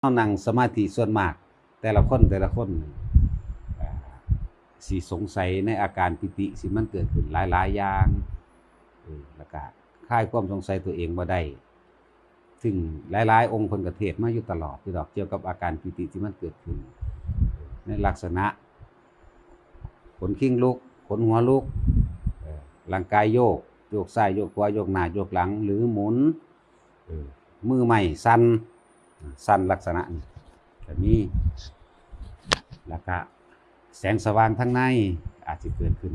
เฮานั่งสมาธิส่วนมากแต่ละคนอ่าสิสงสัยในอาการปิติสิมันเกิดขึ้นหลายๆอย่างแล้วก็คลายความสงสัยตัวเองบ่ได้ซึ่งหลายๆองค์เพิ่นก็เทศน์มาอยู่ตลอดอยู่ดอกเกี่ยวกับอาการปิติที่มันเกิดขึ้นในลักษณะขนคิ้งลุกขนหัวลุกร่างกายโยกซ้ายโยกขวาโยกหน้าโยกหลังหรือหมุนมือไม้สั่นลักษณะนี้ก็มีแล้วก็แสงสว่างทั้งในอาจจะเกิดขึ้น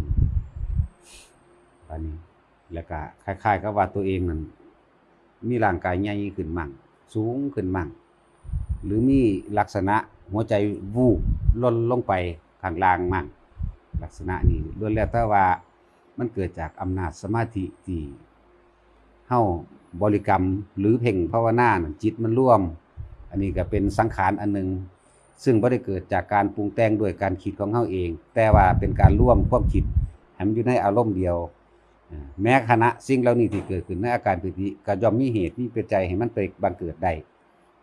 อันนี้แล้วก็คล้ายๆกับว่าตัวเองนั้นมีร่างกายใหญ่ขึ้นมั่งสูงขึ้นมั่งหรือมีลักษณะหัวใจวูบล่นลงไปข้างล่างมั่งลักษณะนี้ล้วนแล้วแต่ว่ามันเกิดจากอำนาจสมาธิที่เฮาบริกรรมหรือเพ่งภาวนาจิตมันร่วมอันนี้ก็เป็นสังขารอันนึงซึ่งบ่ได้เกิดจากการปรุงแต่งด้วยการคิดของเฮาเองแต่ว่าเป็นการร่วมความคิดให้มันอยู่ในอารมณ์เดียวแม้ขณะสิ่งเหล่านี้ที่เกิดขึ้นในอาการปิติก็ย่อมมีเหตุมีปัจจัยให้มันไปบังเกิดได้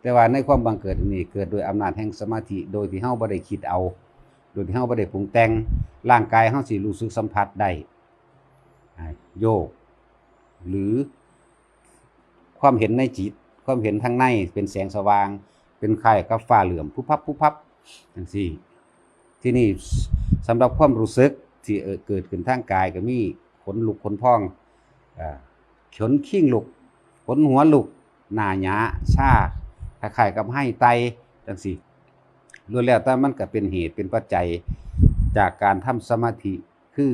แต่ว่าในความบังเกิดนี้เกิดโดยอำนาจแห่งสมาธิโดยที่เฮาบ่ได้คิดเอาโดยที่เฮาบ่ได้ปรุงแต่งร่างกายเฮาสิรู้สึกสัมผัสได้โยกหรือความเห็นในจิตความเห็นทางในเป็นแสงสว่างเป็นคล้ายกับฟ้าเหลื่อมพุบจังซี่ที่นี่สำหรับความรู้สึกที่เกิดขึ้นทางกายก็มีขนลุกขนพองขนคิ้งลุกขนหัวลุกหน้าหยาชาคล้ายๆกับให้ไตจังซี่ล้วนแล้วแต่มันก็เป็นเหตุเป็นปัจจัยจากการทำสมาธิคือ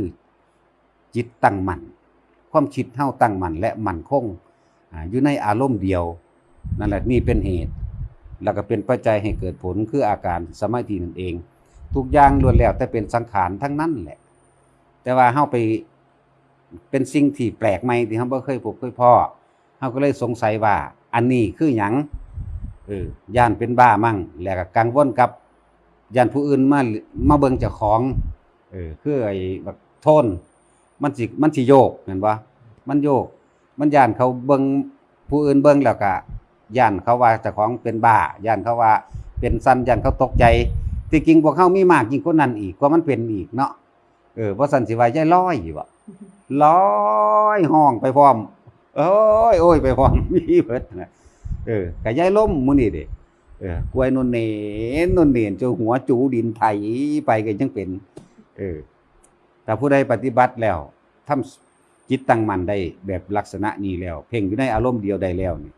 จิตตั้งมั่นความคิดเฮาตั้งมั่นและมั่นคงอยู่ในอารมณ์เดียวนั่นแหละนี่เป็นเหตุแล้วก็เป็นปัจจัยให้เกิดผลคืออาการสมาธินั่นเองทุกอย่างล้วนแล้วแต่เป็นสังขารทั้งนั้นแหละแต่ว่าเฮาไปเป็นสิ่งที่แปลกใหม่ที่เฮาบ่เคยพบเคยพ้อเฮาก็เลยสงสัยว่าอันนี้คือหยังย่านเป็นบ้ามั่งแล้วก็กังวลกับย่านผู้อื่นมาเบิ่งเจ้าของคือไอ้บักโทนมันสิโยกเห็นบ่มันโยกมันย่านเขาเบิ่งผู้อื่นเบิ่งแล้วก็ย่านเขาว่าเจ้าของเป็นบ้าย่านเขาว่าเป็นสั่นย่านเขาตกใจที่จริงพวกเฮามีมากยิ่งกว่านั้นอีกกว่ามันเป็นอีกเนาะบ่สั่นสิว่ายายลอยอยู่บ่ลอยห้องไปพร้อมโอ้ยไปพร้อมมีเบิดน่ะก็ยายล้มมื้อนี้เด้กล้วยนนเนนจนหัวจูดินไถไปก็ยังเป็นถ้าผู้ใดปฏิบัติแล้วทำจิตตั้งมั่นได้แบบลักษณะนี้แล้วเพ่งอยู่ในอารมณ์เดียวได้แล้วนี่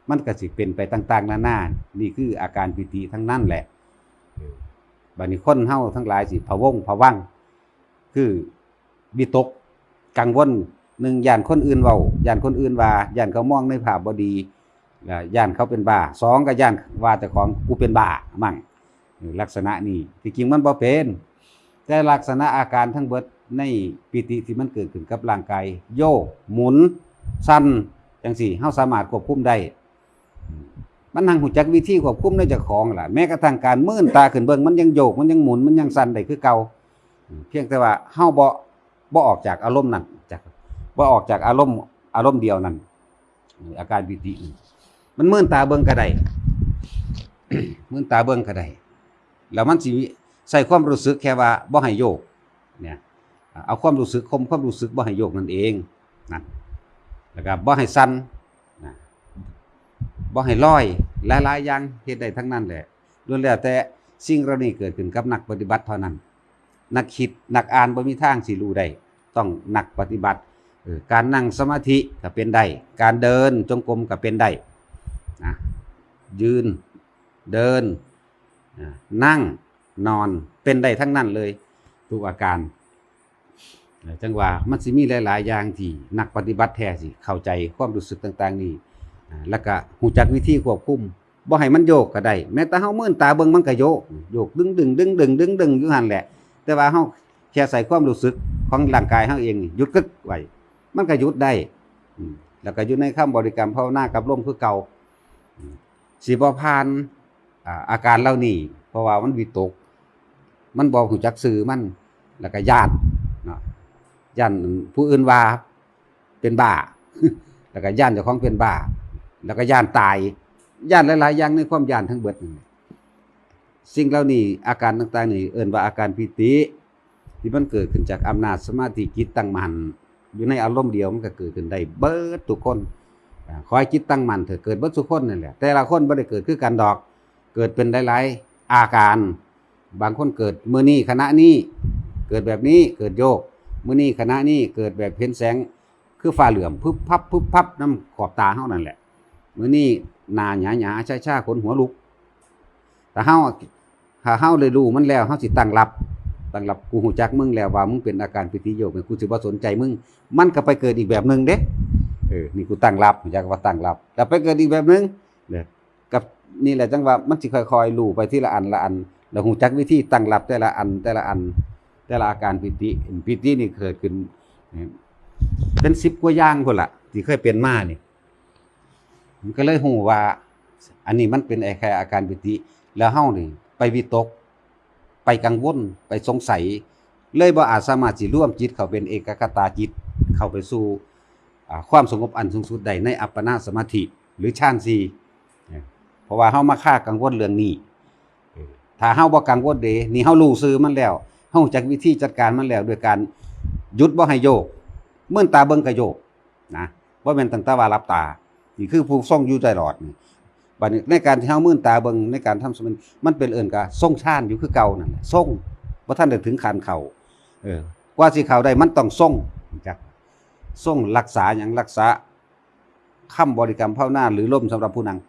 มันก็สิเป็นไปต่างๆนานานี่คืออาการปิติทั้งนั้นแหละบัดนี้คนเฮาทั้งหลายสิพะวงพะวังคือวิตกกังวล1ย่านคนอื่นเว้าย่านคนอื่นว่าย่านเขามองในภาพบ่ดีย่านเขาเป็นบ้า2ก็ย่านว่าเจ้าของกูเป็นบ้ามั่งลักษณะนี้ที่จริงมันบ่เป็นแต่ลักษณะอาการทั้งเบิดในปิติที่มันเกิดขึ้นกับร่างกายโยกหมุนสั่นจังซี่เฮาสามารถควบคุมได้มันหังหูจักวิธีควบคุมในเจ้าของล่ะแม้กระทั่งการมื่นตาขึ้นเบิ่งมันยังโยกมันยังหมุนมันยังสั่นได้คือเก่าเพียงแต่ว่าเฮาบ่ออกจากอารมณ์นั้นบ่ออกจากอารมณ์เดียวนั้นอาการปิติมันมื่นตาเบิ่งก็ได้ มื่นตาเบิ่งก็ได้แล้วมันสิใส่ความรู้สึกแค่ว่าบ่ให้โยกเนี่ยเอาความรู้สึกความรู้สึกบ่ให้โยกนั่นเองนั่นแล้วก็บ่ให้สั่นบ่ให้ลอยหลายๆอย่างเฮ็ดได้ทั้งนั้นแหละล้วนแล้วแต่สิ่งเหล่านี้เกิดขึ้นกับนักปฏิบัติเท่านั้นนักคิดนักอ่านบ่มีทางสิรู้ได้ต้องนักปฏิบัติการนั่งสมาธิก็เป็นได้การเดินจงกรมก็เป็นได้นะยืนเดินนั่งนอนเป็นได้ทั้งนั้นเลยทุกอาการจังว่ามันสิมีหลายๆอย่างที่นักปฏิบัติแท้สิเข้าใจความรู้สึกต่างๆนี่แล้วก็รู้จักวิธีควบคุมบ่ให้มันโยกก็ได้แม้แต่เฮามื่นตาเบิ่งมันก็โยกดึงอยู่หั่นแหละแต่ว่าเฮาแค่ใส่ความรู้สึกของร่างกายเฮาเองหยุดกึกไว้มันก็หยุดได้แล้วก็อยู่ในคำบริกรรมภาวนากับลมคือเก่าสิบ่ผ่านอาการเหล่านี้เพราะว่ามันวิตกมันบ่รู้จักสื่อมันแล้วก็ย้านเนาะย้านผู้อื่นว่าเป็นบ้า แล้วก็ย้านเจ้าของเป็นบ้าแล้วก็ย้านตาย ย่านหลายๆอย่างในความย่านทั้งเบิดนี่สิ่งเหล่านี้อาการต่างๆนี่เอิ้นว่าอาการปิติที่มันเกิดขึ้นจากอำนาจสมาธิจิตตั้งมั่นอยู่ในอารมณ์เดียวมันก็เกิดขึ้นได้เบิดทุกคนขอให้จิตตั้งมั่นเถอะเกิดเบิดทุกคนนั่นแหละแต่ละคนบ่ได้เกิดคือกันดอกเกิดเป็นหลายๆอาการบางคนเกิดมื้อนี้ขณะนี้เกิดแบบนี้เกิดโยกมื้อนี้ขณะนี้เกิดแบบเห็นแสงคือฟ้าเหลื่อมพึบพับน้ำขอบตาเฮานั่นแหละมื้อนี้หน้าหยาๆช้าๆขนหัวลุกแต่เฮาถ้าเฮาเลยรู้มันแล้วเฮาสิตั้งรับกูฮู้จักมึงแล้วว่ามึงเป็นอาการปิติโยกกูสิบ่สนใจมึงมันก็ไปเกิดอีกแบบนึงเด้นี่กูตั้งรับฮู้จักว่าตั้งรับแล้วไปเกิดอีกแบบนึงเนี่ยกับนี่แหละจังว่ามันสิค่อยๆรู้ไปทีละอันละอันแล้วฮู้จักวิธีตั้งรับแต่ละอันแต่ละอาการปิตินี่เกิดขึ้นเป็น10กว่าอย่างพุ่นล่ะที่เคยเป็นมานี่มันก็เลยฮู้ว่าอันนี้มันเป็นแค่อาการปิติแล้วเฮานี่ไปวิตกไปกังวลไปสงสัยเลยบ่อาจสามารถสิร่วมจิตเข้าเป็นเอกคตาจิตเข้าไปสู่ความสงบอันสูงสุดได้ในอัปปนาสมาธิหรือฌาน4เพราะว่าเฮามาค่ากังวลเรื่องนี้ถ้าเฮาบ่กังวลเด้นี่เฮารู้ซื่อมันแล้วเฮาจักวิธีจัดการมันแล้วด้วยการหยุดบ่ให้โยกมื่นตาเบิ่งก็โยกนะบ่แม่นตั้งแต่ว่าหลับตานี่คือผู้ทรงอยู่ตลอดนี่บัดนี้ในการที่เฮามื่นตาเบิ่งในการทำสมาธิมันเป็นเอิ้นก็ทรงฌานอยู่คือเก่านั่นแหละทรงบ่ทันได้ถึงขั้นเข้ากว่าสิเข้าได้มันต้องทรงจักทรงรักษาหยังรักษาคำบริกรรมภาวนาหรือลมสำหรับผู้นั่ง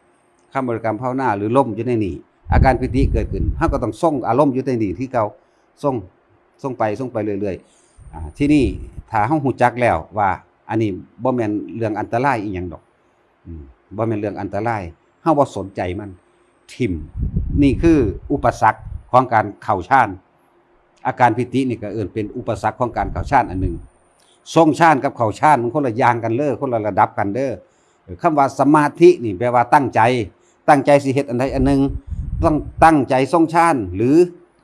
คำบริกรรมภาวนาหรือลมอยู่ในนี่อาการปิติเกิดขึ้นเฮาก็ต้องทรงอารมณ์อยู่ในนี่ที่เก่าทรงไปเรื่อยๆที่นี่ถ้าเฮาฮู้จักแล้วว่าอันนี้บ่แม่นเรื่องอันตรายอีหยังดอกบ่แม่นเรื่องอันตรายเฮาบ่สนใจมันทิ่มนี่คืออุปสรรคของการเข้าฌานอาการปิตินี่ก็เอิ้นเป็นอุปสรรคของการเข้าฌานอันหนึ่งทรงฌานกับเข้าฌานมันคนละอย่างกันเด้อคนละระดับกันเด้อคำว่าสมาธินี่แปลว่าตั้งใจสิเฮ็ดอันใดอันหนึ่งต้องตั้งใจทรงฌานหรือ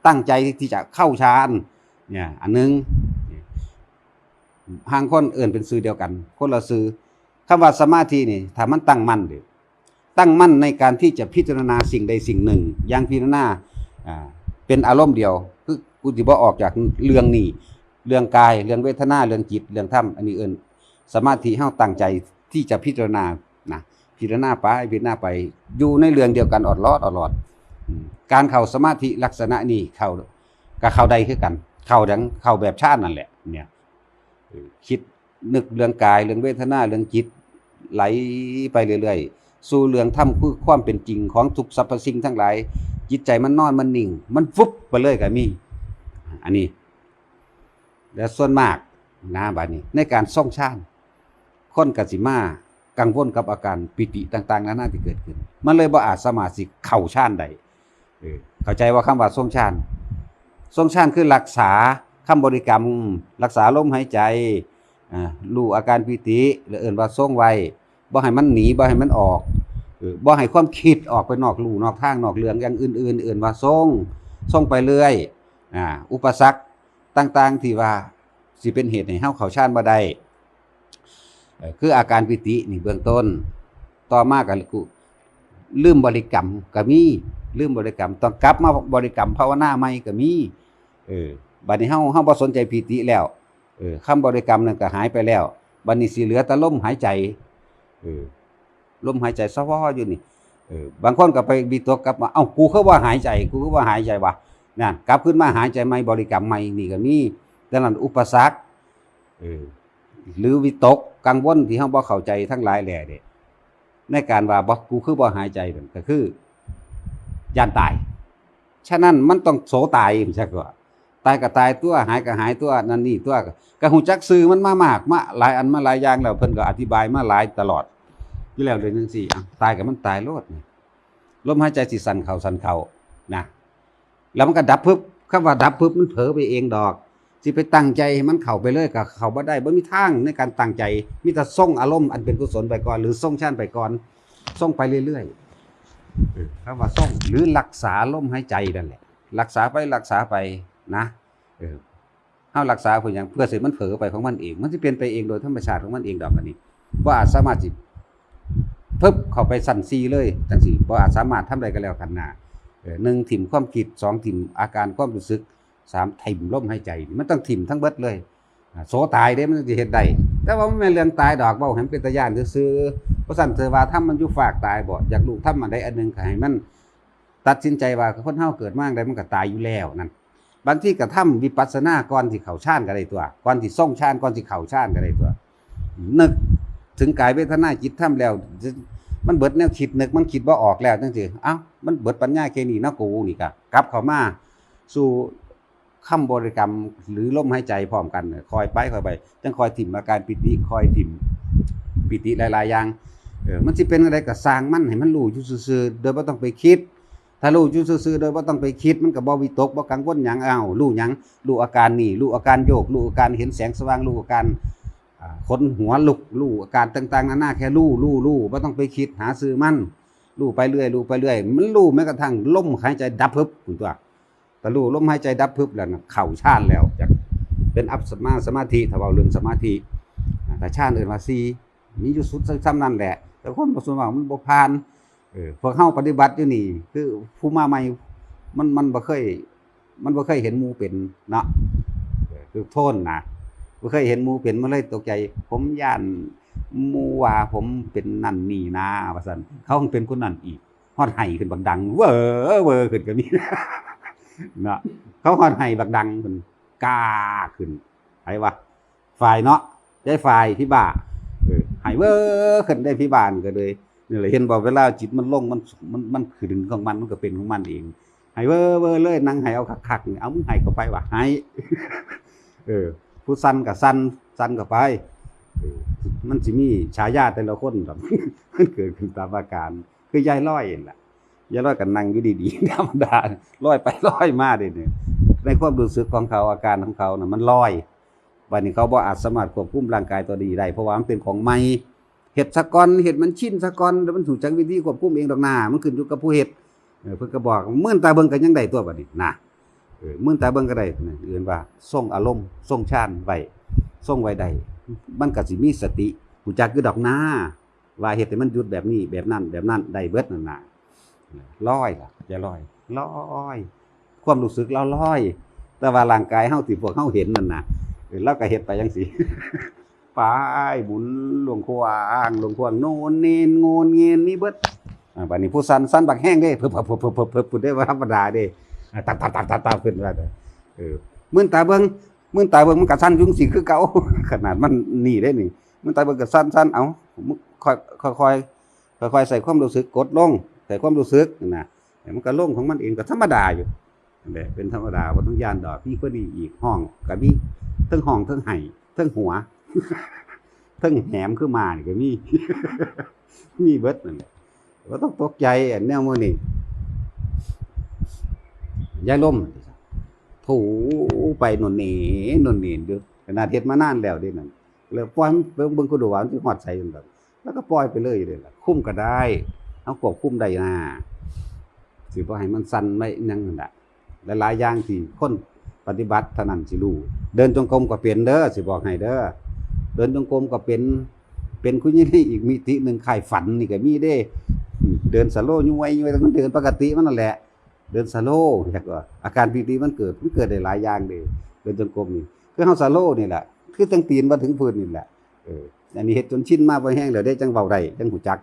ตั้งใจที่จะเข้าฌานเนี่ยอันนึงห่างคนเอิ้นเป็นชื่อเดียวกันคนละชื่อคำว่าสมาธินี่ถ้ามันตั้งมั่นเด้ตั้งมั่นในการที่จะพิจารณาสิ่งใดสิ่งหนึ่งอย่างพิจารณาเป็นอารมณ์เดียวคือกูสิบ่ออกจากเรื่องนี้เรื่องกายเรื่องเวทนาเรื่องจิตเรื่องธรรมอันนี้เอิ้นสมาธิเฮาตั้งใจที่จะพิจารณานะพิจารณาไปอยู่ในเรื่องเดียวกันอดลอดการเข้าสมาธิลักษณะนี้เข้าก็เข้าได้คือกันเข้าแบบฌานนั่นแหละเนี่ยคิดนึกเรื่องกายเรื่องเวทนาเรื่องจิตไหลไปเรื่อยๆสู่เรื่องธรรมคือความเป็นจริงของทุกสรรพสิ่งทั้งหลายจิตใจมันนอนมันนิ่งมันฟุบไปเลยก็มีอันนี้และส่วนมากนะบัดนี้ในการทรงฌานคนก็สิมากังวลกับอาการปิติต่างๆนานาที่เกิดขึ้นมันเลยบ่อาจสามารถสิเข้าฌานได้เข้าใจว่าคำว่าทรงฌานคือรักษาคำบริกรรมรักษาลมหายใจรู้อาการปิติหรือเอิ้นว่าทรงไว้บ่ให้มันหนีบ่ให้มันออกบ่ให้ความคิดออกไปนอกลู่นอกทางนอกเรื่องอย่างอื่นๆเอิ้นว่าทรงไปเรื่อยอุปสรรคต่างๆที่ว่าสิเป็นเหตุให้เฮาเข้าฌานบ่ได้คืออาการปิตินี่เบื้องต้นต่อมาก็ลืมบริกรรมก็มีลืมบริกรรมต้องกลับมาบริกรรมภาวนาใหม่ก็มีบัดนี้เฮาบ่สนใจปิติแล้วคำบริกรรมนั่นก็หายไปแล้วบัดนี้สิเหลือแต่ลมหายใจลมหายใจซะว่ออยู่นี่บางคนก็ไปวิตกกลับมาเอ้ากูคือว่าหายใจวะนั่นกลับขึ้นมาหายใจใหม่บริกรรมใหม่นี่ก็มีดังนั้นอุปสรรคหรือวิตกกังวลที่เฮาบ่เข้าใจทั้งหลายแหล่เด้ในการว่าบ่กูคือบ่หายใจนั่นก็คือย่านตายฉะนั้นมันต้องโสตายจังซั่นว่าตายก็ตายตัวหายก็หายตัวนั่นนี่ตัวก็ฮู้จักชื่อมันมามากมาหลายอันมาหลายอย่างแล้วเพิ่นก็อธิบายมาหลายตลอดอยู่แล้วเลยจังซี่ตายก็มันตายโลดนี่ลมหายใจสิสั่นเข้านะแล้วมันก็ดับปึ๊บคำว่าดับปึ๊บมันเผลอไปเองดอกสิไปตั้งใจให้มันเข้าไปเลยก็เข้าบ่ได้บ่มีทางในการตั้งใจมีแต่ส่งอารมณ์อันเป็นกุศลไปก่อนหรือส่งฌานไปก่อนส่งไปเรื่อยๆคำว่าส่งหรือรักษาลมหายใจนั่นแหละรักษาไปนะเฮารักษาเพื่อหยังเพื่อสิมันเผลอไปของมันเองมันสิเปลี่ยนไปเองโดยธรรมชาติของมันเองดอกอันนี้บ่อาจสามารถสิ ปึ๊บเข้าไปสั่นซีเลยจังซี่บ่อาจสามารถทำได้ก็แล้วกันนะ1ถิ่มความคิด2ถิ่มอาการความรู้สึก3ถิ่มลมหายใจมันต้องถิ่มทั้งเบิดเลยโสตายเด้มันสิเฮ็ดได้แต่ว่ามันแม่นเรื่องตายดอกเว้าให้มันเป็นตาย้านซื่อๆเพราะซั่นเธอว่าถ้ามันอยู่ฝากตายบ่อยากรู้ทำอันใดอันหนึงก็ให้มันตัดสินใจว่าคนเฮาเกิดมาจั่งใดมันก็ตายอยู่แล้วนั่นบางทีก็ทำวิปัสสนาก่อนสิเข้าฌานก็ได้ตัวก่อนสิทรงฌานก่อนสิเข้าฌานก็ได้ตัวนึกถึงกายเวทนาจิตทำแล้วมันเบิดแนวคิดนึกมันคิดบ่ออกแล้วจังซี่อ้าวมันเบิดปัญญาแค่นี้เนาะกูนี่ก็กลับเข้ามาสู่คำบริกรรมหรือลมหายใจพร้อมกันคอยไปจังคอยถิ่มอาการปิติคอยถิ่มปิติหลายๆอย่างมันสิเป็นอะไรก็สร้างมันให้มันรู้อยู่ซื่อๆโดยบ่ต้องไปคิดถ้ารู้อยู่ซื่อๆโดยบ่ต้องไปคิดมันก็บ่วิตกบ่กังวลหยังอ้าวรู้หยังรู้อาการนี่รู้อาการโยกรู้อาการเห็นแสงสว่างรู้อาการขนหัวลุกรู้อาการต่างๆนานาแค่รู้บ่ต้องไปคิดหาซื้อมันรู้ไปเรื่อยมันรู้แม้กระทั่งลมหายใจดับพึบพุ่นตัวถ้ารู้ลมหายใจดับพึบแล้วเข้าฌานแล้วจักเป็นอัปปสมาธิถ้าเว้าเรื่องสมาธิแต่ฌานเอิ้นว่า4มีอยู่สุดซ้ำนั่นแหละแต่คนบ่ส่วนมากมันบ่ผ่านพวกเฮาปฏิบัติอยู่นี่คือผู้มาใหม่มันบ่เคยเห็นหมู่เป็นเนาะคือโทนนะบ่เคยเห็นหมู่เป็นมันเลยตกใจผมย้านหมู่ว่าผมเป็นนั่นนี่นะว่าซั่นเขาเป็นคนนั้นอีกฮอดไห้ขึ้นบักดังเว้อขึ้นก็มีเนาะเขาฮอดไห้บักดังเพิ่นกาขึ้นไผว่าฝ่ายเนาะได้ฝ่ายพี่บ้าไห้เว้อขึ้นได้พี่บ้านก็เลยนี่แหละเห็นบ่เวลาจิตมันลงมันคือดึงของมันก็เป็นของมันเองไห้เว้อเลยนั่งไห้เอาคักๆเอามึงไห้เข้าไปว่าไห้ผู้สั่นก็สั่นเข้าไปมันสิมีฉายาแต่ละคนแบบมันเกิดขึ้นตามอาการคือยายร้อยนั่นล่ะยายร้อยก็นั่งอยู่ดีๆธรรมดาลอยไปลอยมาเด้นี่ในความรู้สึกของเขาอาการของเขาน่ะมันลอยบัดนี้เขาบ่อาจสามารถควบคุมร่างกายตัวนี้ได้เพราะว่ามันเป็นของใหม่เฮ็ดซะก่อนเฮ็ดมันชินซะก่อนแล้วมันถูกจักวิธีควบคุมเองดอกหน้ามันขึ้นอยู่กับผู้เฮ็ดเพิ่นก็บอกมื่นตาเบิ่งก็ยังได้ตัวบัดนี้นะมื่นตาเบิ่งก็ได้เอื่นว่าทรงอารมณ์ทรงฌานไว้ทรงไว้ได้มันก็สิมีสติรู้จักอยู่ดอกหน้าว่าเฮ็ดให้มันหยุดแบบนี้แบบนั้นได้เบิดนั่นน่ะลอยล่ะอย่าลอยความรู้สึกเราลอยแต่ว่าร่างกายเฮาที่พวกเฮาเห็นนั่นน่ะเราก็เฮ็ดไปจังซี่ ไปหมุนหลวงควางโน่นเนนโงนเงินมีเบิดบัดนี้ผู้สั่นบักแห้งเด้เพิ่บๆๆๆได้ว่าธรรมดาเด้ตับขึ้นว่ามื่นตาเบิ่งมันก็สั่นจุงสิคือเก่าขนาดมันนี่เด้นี่มื่นตาเบิ่งก็สั่นเอ้าค่อยใส่ความรู้สึกกดลงใส่ความรู้สึกน่ะมันก็ลงของมันเองก็ธรรมดาอยู่นั่นแหละเป็นธรรมดาบ่ต้องย่านดอกพี่ก็ดีอีกห้องก็มีทั้งห้องทั้งไห้ทั้งหัวทั้งแหมคือมานี่ก็มี มีเบิดนั่นแหละบ่ต้องตกใจแนวมื้อนี้ยายลมถูไปโน่นนี่อยู่ขนาดเฮ็ดมานานแล้วเด้นั่นแล้วปล่อยเบิ่งก็ดูว่ามันสิฮอดไสจังซั่นแล้วก็ปล่อยไปเลยเด้ล่ะคุมก็ได้เอาควบคุมได้นะสิบ่ให้มันสั่นไว้นั่นนั่นล่ะหลายๆอย่างที่คนปฏิบัติเท่านั้นสิรู้เดินจงกรมก็เป็นเด้อสิบอกให้เด้อเดินจงกรมก็เป็นคุณยี่นี่อีกมิตินึงคล้ายฝันนี่ก็มีเด้เดินสโลว์ย้วยมันเดินปกติมันนั่นแหละเดินสโลว์จักว่าอาการปิติมันเกิดได้หลายอย่างเด้เดินจงกรมนี่คือเฮาสโลว์นี่แหละคือจังตีนบ่ถึงพื้นนี่แหละอันนี้เฮ็ดจนชินมาบ่แห้งแล้วได้จังเว้าได้จังฮู้จัก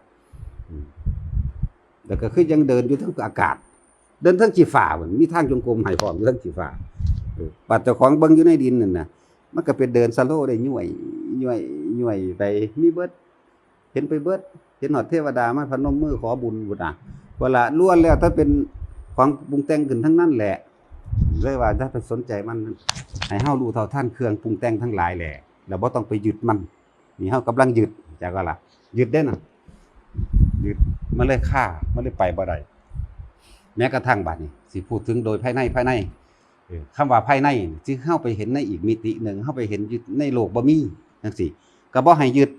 แล้วก็คือยังเดินอยู่ทั้งอากาศเดินทั้งจีฟ้าเหมือนมีทางจงกรมให้พร้อมอยู่ทั้งจีฟ้าปัดเจ้าของเบิ่งอยู่ในดินนั่นน่ะมันก็เป็นเดินสโลว์ได้ย้วยไปมีเบิดเห็นไปเบิดเห็นฮอดเทวดามาพนมมือขอบุญพุ่นน่ะเวลาล้วนแล้วถ้าเป็นของปรุงแต่งขึ้นทั้งนั้นแหละเลยว่าถ้าไปสนใจมันให้เฮารู้เท่าทันเครื่องปรุงแต่งทั้งหลายแหละแล้วบ่ต้องไปยึดมันนี่เฮากำลังยึดจักว่าล่ะยึดได้น่ะยึดมันเลยฆ่ามันเลยไปบ่ได้แม้กระทั่งบัดนี้สิพูดถึงโดยภายในคำว่าภายในที่เฮาไปเห็นในอีกมิติหนึ่งเฮาไปเห็นยึดในโลกบ่มีจังซี่ก็บ่ให้ยึด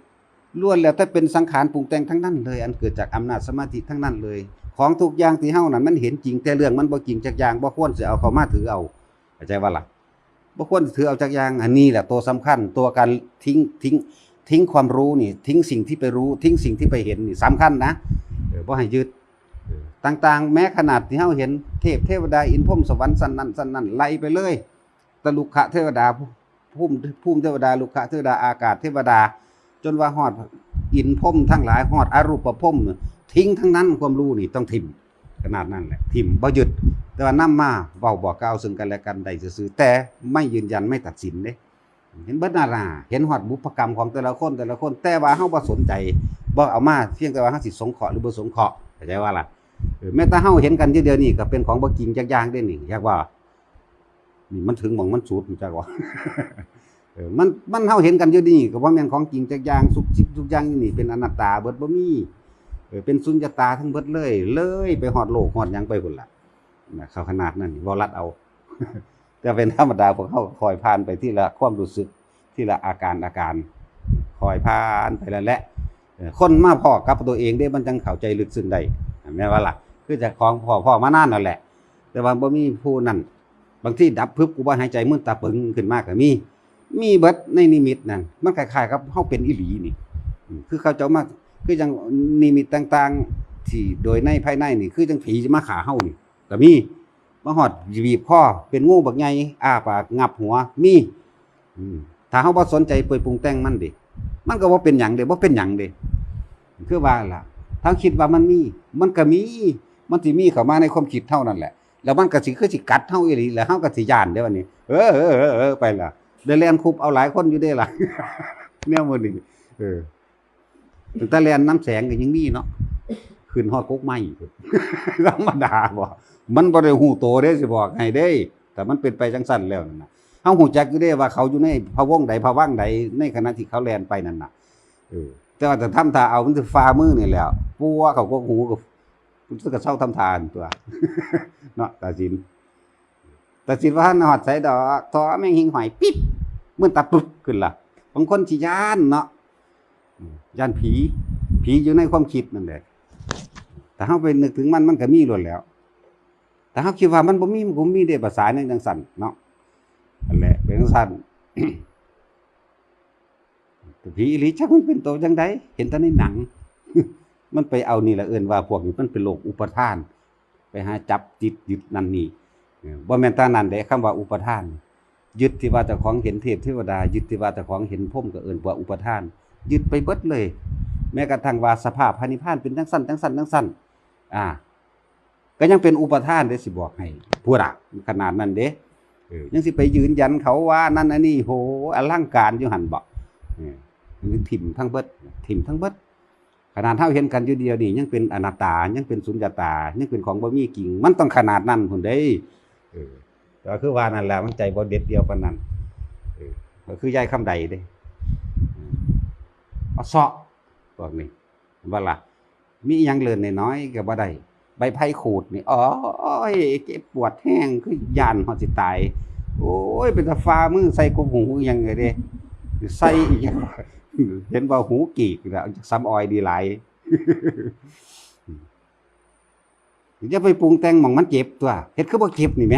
ล้วนแล้วถ้าเป็นสังขารปรุงแต่งทั้งนั้นเลยอันเกิดจากอำนาจสมาธิทั้งนั้นเลยของทุกอย่างที่เฮานั้นมันเห็นจริงแต่เรื่องมันบ่จริงจักอย่างบ่ควรสิเอาเข้ามาถือเอาเข้าใจว่าล่ะบ่ควรถือเอาจักอย่างอันนี้แหละตัวสำคัญตัวการ ทิ้งความรู้นี่ทิ้งสิ่งที่ไปรู้ทิ้งสิ่งที่ไปเห็นนี่สำคัญนะบ่ให้ยึดต่างๆแม้ขนาดที่เฮาเห็นเทพเทวดาอินพรหมสวรรค์สั่นนั้นไล่ไปเลยตะลุกขะเทวดาภูมิเทวดาลุกขะเทวดาอากาศเทวดาจนว่าฮอดอินพรหมทั้งหลายฮอดอรูปพรหมทิ้งทั้งนั้นความรู้นี่ต้องทิ่มขนาดนั้นแหละทิ่มบ่ยึดแต่ว่านำมาเว้าบอกกล่าวซึ่งกันและกันได้ซื่อๆแต่ไม่ยืนยันไม่ตัดสินเด้เห็นเบิดนั่นล่ะเห็นฮอดบุพกรรมของแต่ละคนแต่ว่าเฮาบ่สนใจบ่เอามาเพียงแต่ว่าเฮาสิสงเคราะห์หรือบ่สงเคราะห์เข้าใจว่าล่ะแม้แต่เฮาเห็นกันอยู่เดี๋ยวนี้ก็เป็นของบ่จริงจักอย่างเด้นี่อยากว่านี่มันถึงหม่องมันสุดจักว่า มันเฮาเห็นกันอยู่นี่ก็บ่แม่นของจริงจักอย่างทุกอย่างนี่เป็นอนัตตาเบิดบ่มีเป็นสุญญตาทั้งเบิดเลยไปฮอดโลกฮอดหยังไปพุ่นล่ะนะเข้าขนาดนั้นบ่รัดเอา แต่เป็นธรรมดาพวกเฮาคอยผ่านไปทีละความรู้สึกทีละอาการคอยผ่านไปแล้วแหละคนมาพ้อกับตัวเองเด้มันจังเข้าใจลึกซึ้งได้แม่นว่าล่ะคือจากของพ่อมานานนั่นแหละแต่ว่าบ่มีผู้นั้นบางทีดับพึบกูบ่หายใจมึนตาปึงขึ้นมาก็มีเบิดในนิมิตนั่นมันคล้ายๆกับเฮาเป็นอีหลีนี่คือเขาเจ้ามาคือจังนิมิตต่างๆที่โดยในภายในนี่คือจังผีสิมาฆ่าเฮานี่ก็มีมาฮอดบีบคอเป็นงูบักใหญ่อ้าปากงับหัวมีถ้าเฮาบ่สนใจไปปรุงแต่งมันดิมันก็บ่เป็นหยังเด้บ่เป็นหยังเด้คือว่าล่ะถ้าคิดว่ามันมีมันก็มีมันสิมีเข้ามาในความคิดเท่านั้นแหละแล้วมันก็สิคือสิกัดเฮาอีหลีแล้วเฮาก็สิย้านเด้อวันนี้ไปล่ะได้แล่นคุบเอาหลายคนอยู่เด้ล่ะ แนวมื้อนี้ตั้งแต่แล่นน้ำแสงก็ยังมีเนาะขึ้นฮอดกกไม้ ธรรมดาบ่มันบ่ได้ฮู้โตเด้สิบอกให้เด้แต่มันเป็นไปจังซั่นแล้วนั่นน่ะเฮาฮู้จักอยู่เด้ว่าเขาอยู่ในภวงใดภวังค์ใดในขณะที่เขาแล่นไปนั่นน่ะแต่ว่าจะทำท่าเอามันสิฝ่ามือนี่แหล้วปัวเขากกหูก็มันก็เซาทำทานตัว เนาะตาสินว่าฮอดไสดอกทอแม่งหิงหอยปิ๊บมึนตาปึ๊บขึ้นล่ะบางคนสิย้านเนาะย้านผีอยู่ในความคิดนั่นแหละแต่เฮาไปนึกถึงมันก็มีโลดแล้วแต่เฮาคิดว่ามันบ่มีมันก็มีได้ภาษาในจังซั่นเนาะนั่นแหละเป็นจังซั่น แต่ผีอีหลีจักมันเป็นโตจังได๋เห็นแต่ในหนัง มันไปเอานี่ล่ะเอิ้นว่าพวกนี้มันเป็นโรคอุปทานไปหาจับจิตยึดนั่นนี่บ่แม่นตานั้นเด้คำว่าอุปทานยึดที่ว่าเจ้าของเห็นเทพเทวดายึดที่ว่าเจ้าของเห็นพรหมก็เอิ้นว่าอุปทานยึดไปเบิดเลยแม้กระทั่งว่าสภาพพระนิพพานเป็นจังซั่นก็ยังเป็นอุปทานเด้สิบอกให้พูดขนาดนั้นเด้ยังสิไปยืนยันเขาว่านั่นอันนี้โหอลังการอยู่หั่นบ่มันถิ่มทั้งเบิดขนาดเฮาเห็นกันอยู่เดียวนี่ยังเป็นอนัตตายังเป็นสุญญตายังเป็นของบ่มีจริงมันต้องขนาดนั้นพุ่นเด้ก็คือว่านั่นแหละมันใจบ่เด็ดเดียวปานนั้นก็คือยายคำใดเด้เอาเซาะพวกนี้ว่าล่ะมีหยังเลินน้อยๆก็บ่ได้ใบไผ่ขูดนี่อ๋อยเจ็บปวดแห้งคือย่านฮอดสิตายโอ้ยเป็นตาฟ้ามือใส่กบหูหยังไงเด้ใส่อีหยังเห็นว่าหูกีกแล้วซ้ำออยดีหลาย อย่าไปปรุงแต่งหม่องมันเจ็บตัวเฮ็ดคือบ่เจ็บนี่แหม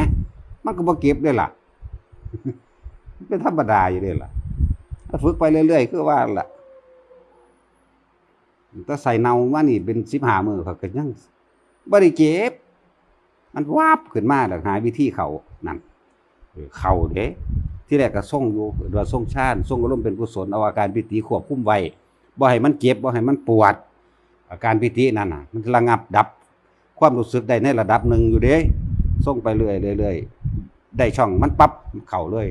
มันก็บ่เจ็บเด้อล่ะ เป็นธรรมดาอยู่เด้อล่ะถ้าฝึกไปเรื่อยๆคือว่าล่ะถ้าใส่เนามานี่เป็น15มื้อเขาก็ยังบ่ได้เจ็บมันวาบขึ้นมาแล้วหาวิธีเข้านั่นเข้าเด้ที่แรกก็ทรงอยู่ว่าทรงฌานทรงอารมณ์เป็นกุศลเอาอาการปิติควบคุมไว้บ่ให้มันเจ็บบ่ให้มันปวดอาการปิตินั่นน่ะมันระงับดับความรู้สึกได้ในระดับหนึ่งอยู่เด้ทรงไปเรื่อยๆได้ช่องมันปั๊บเข้าเลย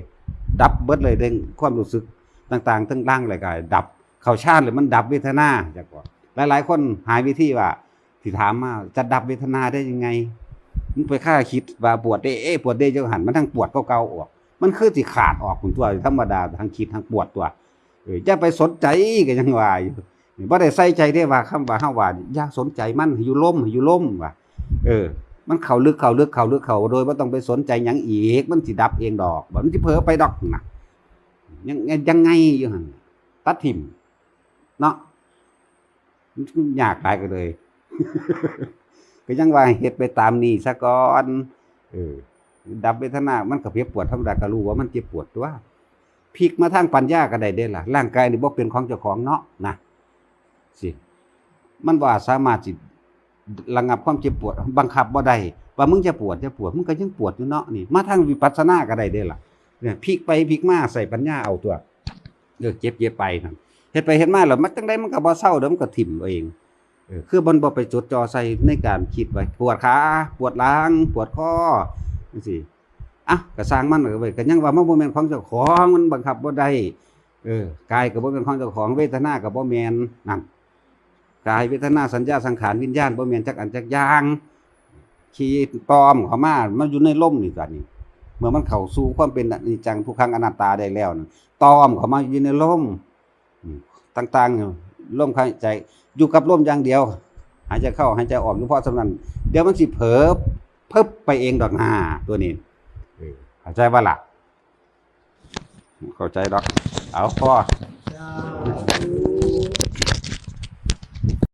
ดับเบิดเลยเด้งความรู้สึกต่างๆทั้งล่างเลยก็ดับเข้าฌานเลยมันดับเวทนาจักว่าหลายๆคนหาวิธีว่าที่ถามมาจะดับเวทนาได้ยังไงมันไปค่าคิดว่าปวดเด้ปวดเด้จังหันมันทั้งปวดเก่าๆออกมันคือสิขาดออกพุ่นตัวธรรมดาทั้งคิดทั้งปวดตัวอย่าไปสนใจก็ยังว่าอยู่บ่ได้ใส่ใจได้ว่าคำว่าเฮาว่าอย่าสนใจมันให้อยู่ล่มว่ามันเข้าลึกโดยบ่ต้องไปสนใจหยังอีกมันสิดับเองดอกบ่มันสิเผลอไปดอกน่ะยังไงอยู่หั่นตัดทิ่มเนาะมันยากหลายก็เลย ก็ยังว่าเฮ็ดไปตามนี้ซะก่อนดับเวทนามันก็เจ็บปวดธรรมดาก็รู้ว่ามันเจ็บปวดตัว พลิกมาทางปัญญาก็ได้เด้ล่ะร่างกายนี่บ่เป็นของเจ้าของเนาะนะสิมันบ่สามารถสิระงับความเจ็บปวดบังคับบ่ได้ว่ามึงจะปวดมึงก็ยังปวดอยู่เนาะนี่มาทางวิปัสสนาก็ได้เด้ล่ะเนี่ยพลิกไปพลิกมาใส่ปัญญาเอาตัวเจ็บไปนั่นเฮ็ดไปเฮ็ดมาแล้วมันจังได๋มันก็บ่เซาเด้อมันก็ทิ่มเอาเองคือมันบ่ไปจดจ่อใส่ในการคิดไว้ปวดขาปวดหลังปวดคอจังซี่อ่ะก็สร้างมันเว้ยก็ยังว่ามันบ่แม่นของเจ้าของมันบังคับบ่ได้กายก็บ่เป็นของเจ้าของเวทนาก็บ่แม่นนั่นกายเวทนาสัญญาสังขารวิญญาณบ่แม่นจักอันจักอย่างขี้ตอมเข้ามามันอยู่ในลมนี่ก็นี่เมื่อมันเข้าสู่ความเป็นอนิจจังทุกขังอนัตตาได้แล้วนั่นตอมเข้ามาอยู่ในลมต่างๆลมหายใจอยู่กับลมอย่างเดียวหายใจเข้าหายใจออกอยู่เพราะฉะนั้นเดี๋ยวมันสิเผลอเพิบไปเองดอกหน้าตัวนี้เข้าใจบ่ล่ะเข้าใจดอกเอาพอ